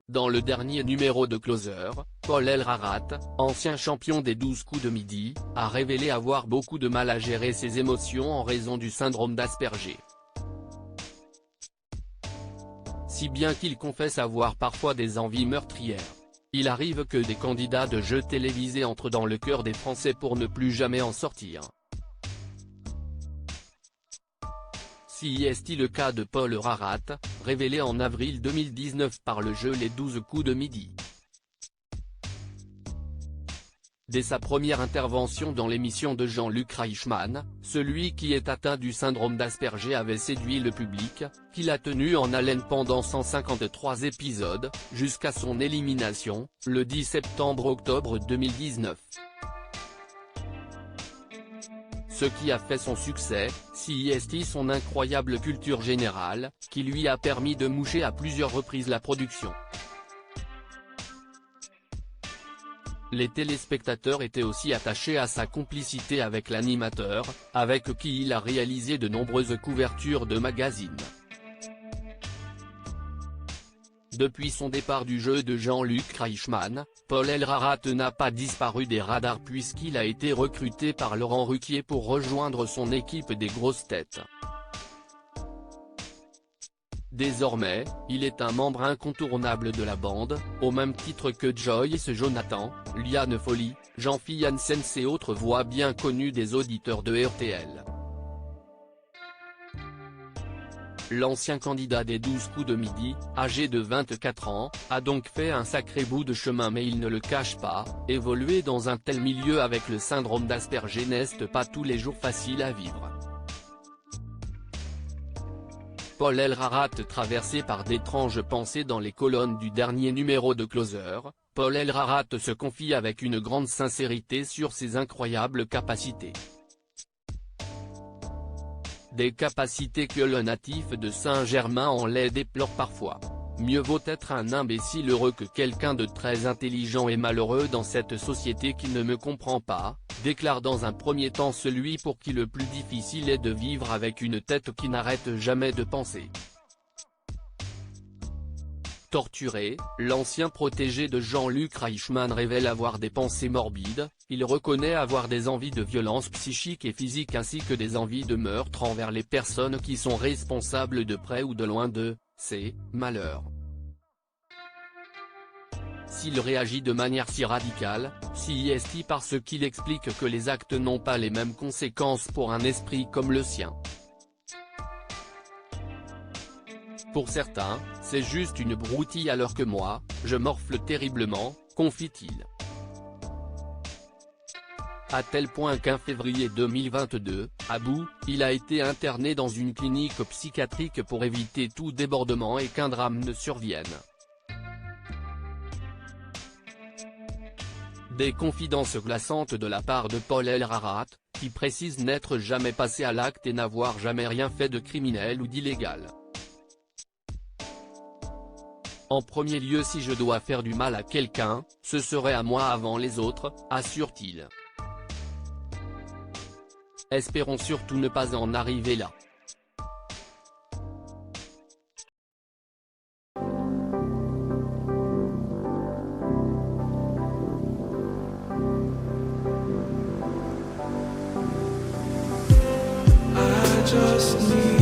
Dans le dernier numéro de Closer, Paul Elrarat, ancien champion des 12 coups de midi, a révélé avoir beaucoup de mal à gérer ses émotions en raison du syndrome d'Asperger. Si bien qu'il confesse avoir parfois des envies meurtrières. Il arrive que des candidats de jeux télévisés entrent dans le cœur des Français pour ne plus jamais en sortir. Si est-il le cas de Paul Elrarat, révélé en avril 2019 par le jeu Les 12 coups de midi. Dès sa première intervention dans l'émission de Jean-Luc Reichmann, celui qui est atteint du syndrome d'Asperger avait séduit le public, qui l'a tenu en haleine pendant 153 épisodes, jusqu'à son élimination, le 10 septembre-octobre 2019. Ce qui a fait son succès, c'est son incroyable culture générale, qui lui a permis de moucher à plusieurs reprises la production. Les téléspectateurs étaient aussi attachés à sa complicité avec l'animateur, avec qui il a réalisé de nombreuses couvertures de magazines. Depuis son départ du jeu de Jean-Luc Reichmann, Paul Elrarat n'a pas disparu des radars puisqu'il a été recruté par Laurent Ruquier pour rejoindre son équipe des grosses têtes. Désormais, il est un membre incontournable de la bande, au même titre que Joyce Jonathan, Liane Folly, Jean-Philippe Janssens et autres voix bien connues des auditeurs de RTL. L'ancien candidat des 12 coups de midi, âgé de 24 ans, a donc fait un sacré bout de chemin mais il ne le cache pas, évoluer dans un tel milieu avec le syndrome d'Asperger n'est pas tous les jours facile à vivre. Paul Elrarat traversé par d'étranges pensées dans les colonnes du dernier numéro de Closer, Paul Elrarat se confie avec une grande sincérité sur ses incroyables capacités. Des capacités que le natif de Saint-Germain-en-Laye déplore parfois. Mieux vaut être un imbécile heureux que quelqu'un de très intelligent et malheureux dans cette société qui ne me comprend pas, déclare dans un premier temps celui pour qui le plus difficile est de vivre avec une tête qui n'arrête jamais de penser. Torturé, l'ancien protégé de Jean-Luc Reichmann révèle avoir des pensées morbides, il reconnaît avoir des envies de violence psychique et physique ainsi que des envies de meurtre envers les personnes qui sont responsables de près ou de loin de ses malheurs. S'il réagit de manière si radicale, c'est parce qu'il explique que les actes n'ont pas les mêmes conséquences pour un esprit comme le sien. Pour certains, c'est juste une broutille alors que moi, je morfle terriblement, confie-t-il. À tel point qu'en février 2022, à bout, il a été interné dans une clinique psychiatrique pour éviter tout débordement et qu'un drame ne survienne. Des confidences glaçantes de la part de Paul Elrarat, qui précise n'être jamais passé à l'acte et n'avoir jamais rien fait de criminel ou d'illégal. En premier lieu, si je dois faire du mal à quelqu'un, ce serait à moi avant les autres, assure-t-il. Espérons surtout ne pas en arriver là. I just need